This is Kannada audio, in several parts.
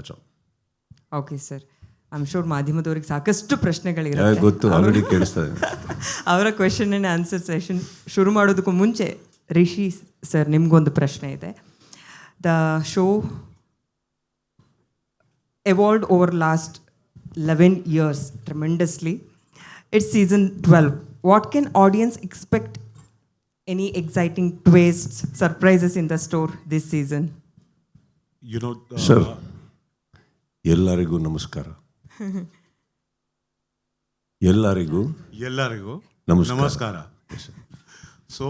That's all. Okay sir, I am sure ಮಾಧ್ಯಮದವ್ರಿಗೆ ಸಾಕಷ್ಟು ಪ್ರಶ್ನೆಗಳಿರುತ್ತೆ. ಗೊತ್ತು, ಆಲ್ರೆಡಿ ಕೇಳಿಸ್ತದೆ. ಅವರ ಕ್ವೆಶನ್ ಆ್ಯಂಡ್ ಆನ್ಸರ್ ಸೆಷನ್ ಶುರು ಮಾಡೋದಕ್ಕೂ ಮುಂಚೆ ರಿಷಿ ಸರ್ ನಿಮಗೊಂದು ಪ್ರಶ್ನೆ ಇದೆ. The show evolved over last 11 years tremendously. It's season 12. What can audience expect? Any exciting twists, surprises in the store this season? You know, sir, ಎಲ್ಲರಿಗೂ ನಮಸ್ಕಾರ. ಎಲ್ಲರಿಗೂ ನಮಸ್ಕಾರ. So,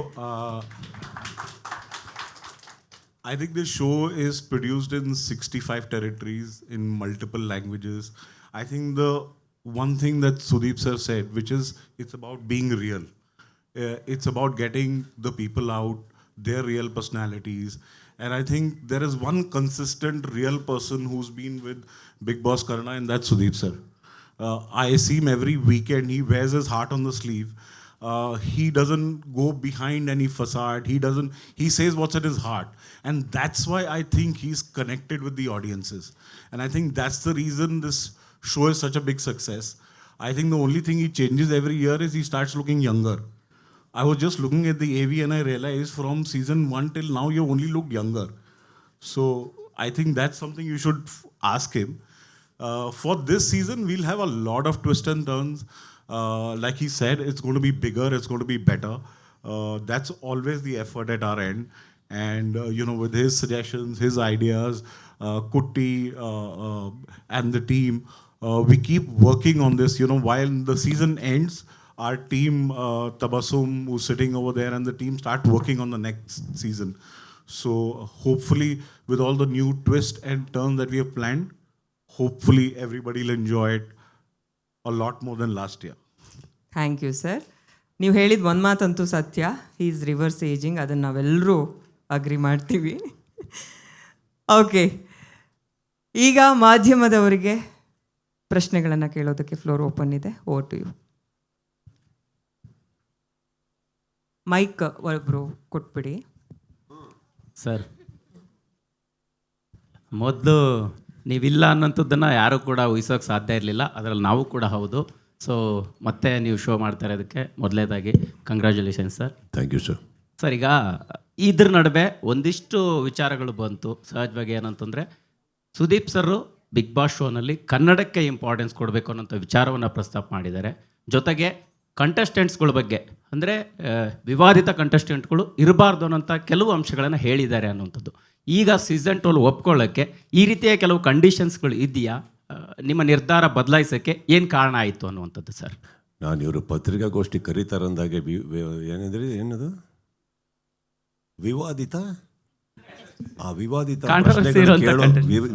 I think this show is produced in 65 territories in multiple languages. I think the one thing that Sudeep sir said, which is it's about being real. It's about getting the people out, their real personalities. And I think there is one consistent real person who's been with Bigg Boss Karna, and that's Sudeep sir. I see him every weekend. He wears his heart on the sleeve. He doesn't go behind any facade. He says what's in his heart. And that's why I think he's connected with the audiences. And I think that's the reason this show is such a big success. I think the only thing he changes every year is he starts looking younger. I was just looking at the AV and I realized from season 1 till now, you only look younger. So I think that's something you should ask him. For this season, we'll have a lot of twists and turns. Like he said, it's going to be bigger, it's going to be better. That's always the effort at our end. And, you know, with his suggestions, his ideas, Kutti and the team, we keep working on this. You know, while the season ends, our team, Tabassum, who's sitting over there, and the team start working on the next season. So hopefully, with all the new twists and turns that we have planned, hopefully everybody will enjoy it a lot more than last year. Thank you sir. ನೀವು ಹೇಳಿದ ಒಂದು ಮಾತಂತೂ ಸತ್ಯ, ಈಸ್ ರಿವರ್ಸ್ ಏಜಿಂಗ್. ಅದನ್ನು ನಾವೆಲ್ಲರೂ ಅಗ್ರಿ ಮಾಡ್ತೀವಿ. ಓಕೆ, ಈಗ ಮಾಧ್ಯಮದವರಿಗೆ ಪ್ರಶ್ನೆಗಳನ್ನು ಕೇಳೋದಕ್ಕೆ ಫ್ಲೋರ್ ಓಪನ್ ಇದೆ. Over to you. ಮೈಕ್ ಒಬ್ಬರು ಕೊಟ್ಬಿಡಿ ಸರ್. ಮೊದಲು ನೀವಿಲ್ಲ ಅನ್ನೋಂಥದ್ದನ್ನು ಯಾರೂ ಕೂಡ ಊಹಿಸೋಕೆ ಸಾಧ್ಯ ಇರಲಿಲ್ಲ, ಅದರಲ್ಲಿ ನಾವು ಕೂಡ ಹೌದು. ಸೊ ಮತ್ತೆ ನೀವು ಶೋ ಮಾಡ್ತಾ ಇರೋದಕ್ಕೆ ಮೊದಲನೇದಾಗಿ congratulations sir. Thank you sir. Sir, ಈಗ ಇದ್ರ ನಡುವೆ ಒಂದಿಷ್ಟು ವಿಚಾರಗಳು ಬಂತು ಸಹಜವಾಗಿ. ಏನಂತಂದರೆ, ಸುದೀಪ್ ಸರು ಬಿಗ್ ಬಾಸ್ ಶೋನಲ್ಲಿ ಕನ್ನಡಕ್ಕೆ ಇಂಪಾರ್ಟೆನ್ಸ್ ಕೊಡಬೇಕು ಅನ್ನೋಂಥ ವಿಚಾರವನ್ನು ಪ್ರಸ್ತಾಪ ಮಾಡಿದ್ದಾರೆ. ಜೊತೆಗೆ ಕಂಟೆಸ್ಟೆಂಟ್ಸ್ಗಳ ಬಗ್ಗೆ, ಅಂದರೆ ವಿವಾದಿತ ಕಂಟೆಸ್ಟೆಂಟ್ಗಳು ಇರಬಾರ್ದು ಅನ್ನೋಂಥ ಕೆಲವು ಅಂಶಗಳನ್ನು ಹೇಳಿದ್ದಾರೆ ಅನ್ನುವಂಥದ್ದು. ಈಗ ಸೀಸನ್ 12 ಒಪ್ಕೊಳ್ಳೋಕ್ಕೆ ಈ ರೀತಿಯ ಕೆಲವು ಕಂಡೀಷನ್ಸ್ಗಳು ಇದೆಯಾ? ನಿಮ್ಮ ನಿರ್ಧಾರ ಬದಲಾಯಿಸೋಕ್ಕೆ ಏನು ಕಾರಣ ಆಯಿತು ಅನ್ನುವಂಥದ್ದು ಸರ್? ನಾನು ಇವರು ಪತ್ರಿಕಾಗೋಷ್ಠಿ ಕರೀತಾರಂದಾಗೆ ಏನಂದ್ರೆ ಏನದು ವಿವಾದಿತ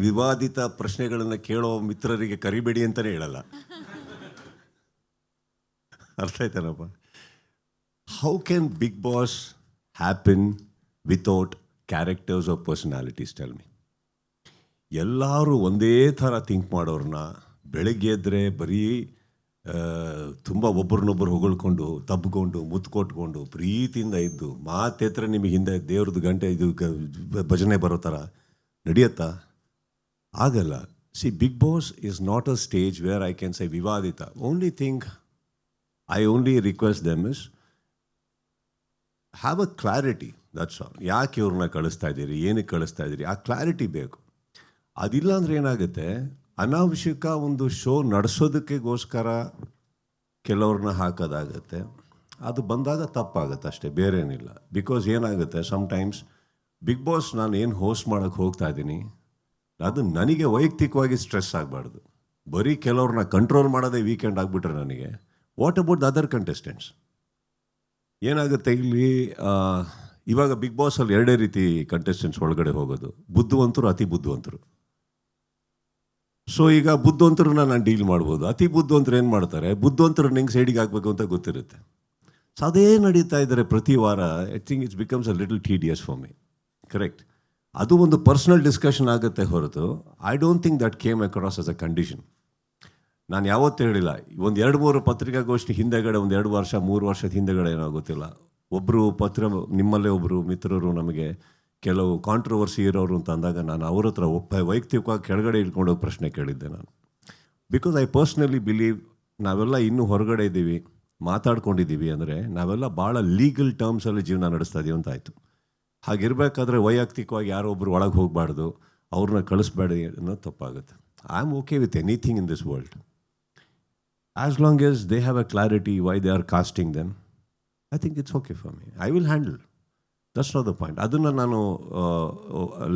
ವಿವಾದಿತ ಪ್ರಶ್ನೆಗಳನ್ನು ಕೇಳೋ ಮಿತ್ರರಿಗೆ ಕರಿಬೇಡಿ ಅಂತಲೇ ಹೇಳಲ್ಲ. ಅರ್ಥ ಆಯ್ತಾನಪ್ಪ? How can Bigg Boss happen without characters of personalities? Tell me. ಎಲ್ಲರೂ ಒಂದೇ ಥರ ಥಿಂಕ್ ಮಾಡೋರನ್ನ ಬೆಳಗ್ಗೆ ಎದ್ದರೆ ಬರೀ ತುಂಬ ಒಬ್ಬರನ್ನೊಬ್ಬರು ಹೊಗಳ್ಕೊಂಡು ತಬ್ಕೊಂಡು ಮುತ್ಕೊಟ್ಕೊಂಡು ಪ್ರೀತಿಯಿಂದ ಇದ್ದು ಮಾತೆತ್ರ ನಿಮಗೆ ಹಿಂದೆ ದೇವ್ರದ್ದು ಗಂಟೆ ಇದು ಭಜನೆ ಬರೋ ಥರ ನಡೆಯುತ್ತಾ? ಆಗಲ್ಲ. See, Bigg Boss is not a stage where I can say ವಿವಾದಿತ. Only thing I only request them is have a clarity. That's all. ಯಾಕೆ ಇವ್ರನ್ನ ಕಳಿಸ್ತಾ ಇದ್ದೀರಿ, ಏನಕ್ಕೆ ಕಳಿಸ್ತಾ ಇದ್ದೀರಿ, ಆ ಕ್ಲಾರಿಟಿ ಬೇಕು. ಅದಿಲ್ಲ ಅಂದರೆ ಏನಾಗುತ್ತೆ, ಅನಾವಶ್ಯಕ ಒಂದು ಶೋ ನಡೆಸೋದಕ್ಕೆಗೋಸ್ಕರ ಕೆಲವ್ರನ್ನ ಹಾಕೋದಾಗತ್ತೆ. ಅದು ಬಂದಾಗ ತಪ್ಪಾಗುತ್ತೆ ಅಷ್ಟೇ, ಬೇರೆ ಏನಿಲ್ಲ. ಬಿಕಾಸ್ ಏನಾಗುತ್ತೆ, ಸಮ್ಟೈಮ್ಸ್ ಬಿಗ್ ಬಾಸ್ ನಾನು ಏನು ಹೋಸ್ಟ್ ಮಾಡೋಕ್ಕೆ ಹೋಗ್ತಾ ಇದ್ದೀನಿ, ಅದು ನನಗೆ ವೈಯಕ್ತಿಕವಾಗಿ ಸ್ಟ್ರೆಸ್ ಆಗಬಾರ್ದು. ಬರೀ ಕೆಲವ್ರನ್ನ ಕಂಟ್ರೋಲ್ ಮಾಡೋದೇ ವೀಕೆಂಡ್ ಆಗಿಬಿಟ್ರೆ ನನಗೆ, what about the other contestants? ಏನಾಗುತ್ತೆ ಇಲ್ಲಿ, ಇವಾಗ ಬಿಗ್ ಬಾಸಲ್ಲಿ ಎರಡೇ ರೀತಿ ಕಂಟೆಸ್ಟೆಂಟ್ಸ್ ಒಳಗಡೆ ಹೋಗೋದು, ಬುದ್ಧಿವಂತರು, ಅತಿ ಬುದ್ಧಿವಂತರು. ಸೊ ಈಗ ಬುದ್ಧಿವಂತರನ್ನ ನಾನು ಡೀಲ್ ಮಾಡ್ಬೋದು. ಅತಿ ಬುದ್ಧಿವಂತರು ಏನು ಮಾಡ್ತಾರೆ, ಬುದ್ಧಿವಂತರನ್ನ ಹೆಂಗೆ ಸೈಡಿಗೆ ಹಾಕಬೇಕು ಅಂತ ಗೊತ್ತಿರುತ್ತೆ. ಸೊ ಅದೇ ನಡೀತಾ ಇದ್ದಾರೆ ಪ್ರತಿ ವಾರ. I think it's becomes a little tedious for me. Correct. ಅದು ಒಂದು ಪರ್ಸ್ನಲ್ ಡಿಸ್ಕಷನ್ ಆಗುತ್ತೆ ಹೊರತು I don't think that came across as a condition. ನಾನು ಯಾವತ್ತೂ ಹೇಳಿಲ್ಲ. ಒಂದು 2-3 ಪತ್ರಿಕಾಗೋಷ್ಠಿ ಹಿಂದೆಗಡೆ, ಒಂದು 2 ವರ್ಷ 3 ವರ್ಷದ ಹಿಂದೆಗಡೆ ಏನೋ ಗೊತ್ತಿಲ್ಲ, ಒಬ್ಬರು ನಿಮ್ಮಲ್ಲೇ ಒಬ್ಬರು ಮಿತ್ರರು ನಮಗೆ ಕೆಲವು ಕಾಂಟ್ರವರ್ಸಿ ಇರೋರು ಅಂತ ಅಂದಾಗ ನಾನು ಅವ್ರ ಹತ್ರ ವೈಯಕ್ತಿಕವಾಗಿ ಕೆಳಗಡೆ ಇಳ್ಕೊಂಡೋಗಿ ಪ್ರಶ್ನೆ ಕೇಳಿದ್ದೆ ನಾನು. ಬಿಕಾಸ್ ಐ ಪರ್ಸ್ನಲಿ ಬಿಲೀವ್ ನಾವೆಲ್ಲ ಇನ್ನೂ ಹೊರಗಡೆ ಇದ್ದೀವಿ, ಮಾತಾಡ್ಕೊಂಡಿದ್ದೀವಿ ಅಂದರೆ ನಾವೆಲ್ಲ ಭಾಳ ಲೀಗಲ್ ಟರ್ಮ್ಸಲ್ಲಿ ಜೀವನ ನಡೆಸ್ತಾ ಇದೀವಿ ಅಂತ ಆಯಿತು. ಹಾಗಿರಬೇಕಾದ್ರೆ ವೈಯಕ್ತಿಕವಾಗಿ ಯಾರೋ ಒಬ್ರು ಒಳಗೆ ಹೋಗಬಾರ್ದು, ಅವ್ರನ್ನ ಕಳಿಸ್ಬೇಡಿ ಅನ್ನೋದು ತಪ್ಪಾಗುತ್ತೆ. I am okay with anything in this world as long as they have a clarity why they are casting them. I think it's okay for me. I will handle. That's not the point. ಅದನ್ನು ನಾನು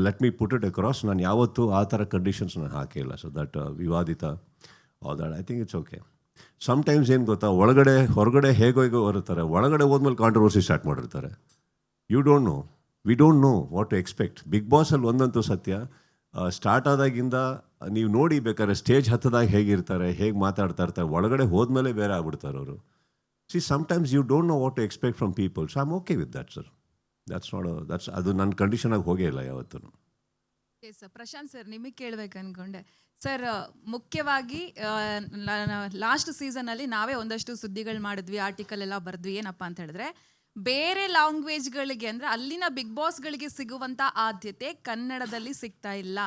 let me put it across. ನಾನು ಯಾವತ್ತೂ ಆ ಥರ ಕಂಡೀಷನ್ಸ್ ನಾನು ಹಾಕಿಲ್ಲ. ಸೊ ದಟ್ ವಿವಾದಿತ that I think it's okay. Sometimes ಏನು ಗೊತ್ತಾ, ಹೊರಗಡೆ ಹೇಗೋ ಬರುತ್ತಾರೆ, ಒಳಗಡೆ ಹೋದ್ಮೇಲೆ ಕಾಂಟ್ರವರ್ಸಿ ಸ್ಟಾರ್ಟ್ ಮಾಡಿರ್ತಾರೆ. You don't know, we don't know what to expect. Bigg ಬಾಸಲ್ಲಿ ಒಂದಂತೂ ಸತ್ಯ, ಸ್ಟಾರ್ಟ್ ಆದಾಗಿಂದ ನೀವು ನೋಡಿ ಬೇಕಾದ್ರೆ ಸ್ಟೇಜ್ ಹತ್ತದಾಗ ಹೇಗಿರ್ತಾರೆ, ಹೇಗೆ ಮಾತಾಡ್ತಾ ಇರ್ತಾರೆ, ಒಳಗಡೆ ಹೋದ್ಮೇಲೆ ಬೇರೆ ಆಗ್ಬಿಡ್ತಾರೆ ಅವರು. See sometimes you don't know what to expect from people. So I am okay with that sir. ಅದು ನನ್ನ ಕಂಡೀಷನಾಗಿ ಹೋಗೇ ಇಲ್ಲ ಯಾವತ್ತೂ. ಸರ್ ಪ್ರಶಾಂತ್ ಸರ್, ನಿಮಗೆ ಕೇಳಬೇಕು ಅನ್ಕೊಂಡೆ ಸರ್. ಮುಖ್ಯವಾಗಿ ಲಾಸ್ಟ್ ಸೀಸನಲ್ಲಿ ನಾವೇ ಒಂದಷ್ಟು ಸುದ್ದಿಗಳು ಮಾಡಿದ್ವಿ, ಆರ್ಟಿಕಲ್ ಎಲ್ಲ ಬರೆದ್ವಿ. ಏನಪ್ಪ ಅಂತ ಹೇಳಿದ್ರೆ, ಬೇರೆ ಲ್ಯಾಂಗ್ವೇಜ್ಗಳಿಗೆ ಅಂದರೆ ಅಲ್ಲಿನ ಬಿಗ್ ಬಾಸ್ಗಳಿಗೆ ಸಿಗುವಂಥ ಆದ್ಯತೆ ಕನ್ನಡದಲ್ಲಿ ಸಿಗ್ತಾ ಇಲ್ಲ.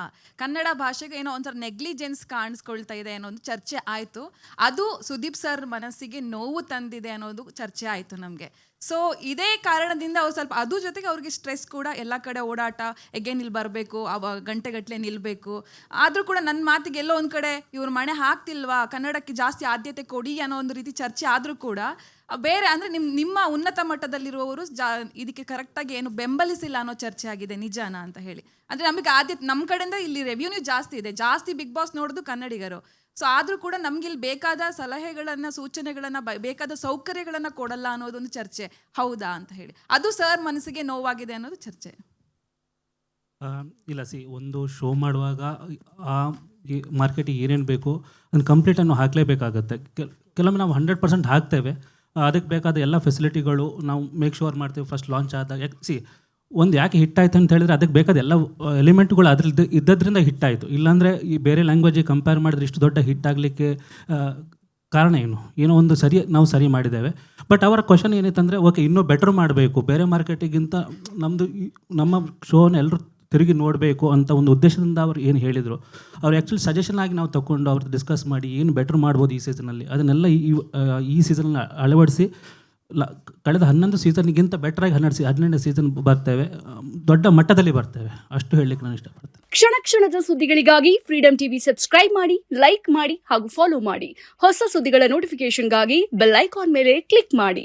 ಕನ್ನಡ ಭಾಷೆಗೆ ಏನೋ ಒಂಥರ ನೆಗ್ಲಿಜೆನ್ಸ್ ಕಾಣಿಸ್ಕೊಳ್ತಾ ಇದೆ ಅನ್ನೋ ಒಂದು ಚರ್ಚೆ ಆಯಿತು. ಅದು ಸುದೀಪ್ ಸರ್ ಮನಸ್ಸಿಗೆ ನೋವು ತಂದಿದೆ ಅನ್ನೋದು ಚರ್ಚೆ ಆಯಿತು ನಮಗೆ. ಸೊ ಇದೇ ಕಾರಣದಿಂದ ಅವ್ರು ಸ್ವಲ್ಪ ಅದ್ರ ಜೊತೆಗೆ ಅವ್ರಿಗೆ ಸ್ಟ್ರೆಸ್ ಕೂಡ, ಎಲ್ಲ ಕಡೆ ಓಡಾಟ, ಎಗೇನ್ ಇಲ್ಲಿ ಬರಬೇಕು, ಗಂಟೆಗಟ್ಟಲೆ ನಿಲ್ಲಬೇಕು. ಆದರೂ ಕೂಡ ನನ್ನ ಮಾತಿಗೆ ಎಲ್ಲೋ ಒಂದು ಕಡೆ ಇವ್ರು ಮಣೆ ಹಾಕ್ತಿಲ್ವಾ, ಕನ್ನಡಕ್ಕೆ ಜಾಸ್ತಿ ಆದ್ಯತೆ ಕೊಡಿ ಅನ್ನೋ ಒಂದು ರೀತಿ ಚರ್ಚೆ ಆದರೂ ಕೂಡ ಬೇರೆ ಅಂದರೆ ನಿಮ್ಮ ಉನ್ನತ ಮಟ್ಟದಲ್ಲಿರುವವರು ಇದಕ್ಕೆ ಕರೆಕ್ಟಾಗಿ ಏನು ಬೆಂಬಲಿಸಿಲ್ಲ ಅನ್ನೋ ಚರ್ಚೆ ಆಗಿದೆ. ನಿಜಾನ ಅಂತ ಹೇಳಿ ಅಂದರೆ ನಮಗೆ ಆದ್ಯತೆ ನಮ್ಮ ಕಡೆಯಿಂದ ಇಲ್ಲಿ ರೆವ್ಯೂನ್ಯೂ ಜಾಸ್ತಿ ಇದೆ, ಜಾಸ್ತಿ ಬಿಗ್ ಬಾಸ್ ನೋಡೋದು ಕನ್ನಡಿಗರು. ಸೊ ಆದರೂ ಕೂಡ ನಮ್ಗೆ ಇಲ್ಲಿ ಬೇಕಾದ ಸಲಹೆಗಳನ್ನು, ಸೂಚನೆಗಳನ್ನು, ಬೇಕಾದ ಸೌಕರ್ಯಗಳನ್ನು ಕೊಡಲ್ಲ ಅನ್ನೋದೊಂದು ಚರ್ಚೆ. ಹೌದಾ ಅಂತ ಹೇಳಿ ಅದು ಸರ್ ಮನಸ್ಸಿಗೆ ನೋವಾಗಿದೆ ಅನ್ನೋದು ಚರ್ಚೆ. ಇಲ್ಲ ಒಂದು ಶೋ ಮಾಡುವಾಗ ಆ ಮಾರ್ಕೆಟಿಗೆ ಏನೇನು ಬೇಕು ಅದನ್ನು ಕಂಪ್ಲೀಟನ್ನು ಹಾಕಲೇಬೇಕಾಗತ್ತೆ. ಕೆಲವೊಮ್ಮೆ ನಾವು 100% ಹಾಕ್ತೇವೆ, ಅದಕ್ಕೆ ಬೇಕಾದ ಎಲ್ಲ ಫೆಸಿಲಿಟಿಗಳು ನಾವು ಮೇಕ್ ಶೋರ್ ಮಾಡ್ತೀವಿ ಫಸ್ಟ್ ಲಾಂಚ್ ಆದಾಗ. ಒಂದು ಯಾಕೆ ಹಿಟ್ ಆಯ್ತು ಅಂತ ಹೇಳಿದ್ರೆ ಅದಕ್ಕೆ ಬೇಕಾದ ಎಲ್ಲ ಎಲಿಮೆಂಟ್ಗಳು ಅದ್ರಲ್ಲಿ ಇದ್ದದ್ರಿಂದ ಹಿಟ್ ಆಯಿತು. ಇಲ್ಲಾಂದರೆ ಈ ಬೇರೆ ಲ್ಯಾಂಗ್ವೇಜಿಗೆ ಕಂಪೇರ್ ಮಾಡಿದ್ರೆ ಇಷ್ಟು ದೊಡ್ಡ ಹಿಟ್ ಆಗಲಿಕ್ಕೆ ಕಾರಣ ಏನೋ ಒಂದು ನಾವು ಸರಿ ಮಾಡಿದ್ದೇವೆ. ಬಟ್ ಅವರ ಕ್ವಶನ್ ಏನಿತ್ತಂದರೆ, ಓಕೆ ಇನ್ನೂ ಬೆಟರ್ ಮಾಡಬೇಕು, ಬೇರೆ ಮಾರ್ಕೆಟಿಗಿಂತ ನಮ್ಮ ಶೋನ ಎಲ್ಲರೂ ತಿರುಗಿ ನೋಡಬೇಕು ಅಂತ ಒಂದು ಉದ್ದೇಶದಿಂದ ಅವ್ರು ಏನು ಹೇಳಿದರು, ಅವ್ರು ಆ್ಯಕ್ಚುಲಿ ಸಜೆಷನ್ ಆಗಿ ನಾವು ತಗೊಂಡು ಅವ್ರದ್ದು ಡಿಸ್ಕಸ್ ಮಾಡಿ ಏನು ಬೆಟರ್ ಮಾಡ್ಬೋದು ಈ ಸೀಸನಲ್ಲಿ, ಅದನ್ನೆಲ್ಲ ಈ ಸೀಸನಲ್ಲಿ ಅಳವಡಿಸಿ ಕಳೆದ 11 ಸೀಸನ್ಗಿಂತ ಬೆಟರಾಗಿ 12 ಸೀಸನ್ ಬರ್ತೇವೆ, ದೊಡ್ಡ ಮಟ್ಟದಲ್ಲಿ ಬರ್ತೇವೆ, ಅಷ್ಟು ಹೇಳಲಿಕ್ಕೆ ನಾನು ಇಷ್ಟಪಡ್ತೇನೆ. ಕ್ಷಣ ಕ್ಷಣದ ಸುದ್ದಿಗಳಿಗಾಗಿ ಫ್ರೀಡಮ್ ಟಿವಿ ಸಬ್ಸ್ಕ್ರೈಬ್ ಮಾಡಿ, ಲೈಕ್ ಮಾಡಿ ಹಾಗೂ ಫಾಲೋ ಮಾಡಿ. ಹೊಸ ಸುದ್ದಿಗಳ ನೋಟಿಫಿಕೇಶನ್ಗಾಗಿ ಬೆಲ್ ಐಕಾನ್ ಮೇಲೆ ಕ್ಲಿಕ್ ಮಾಡಿ.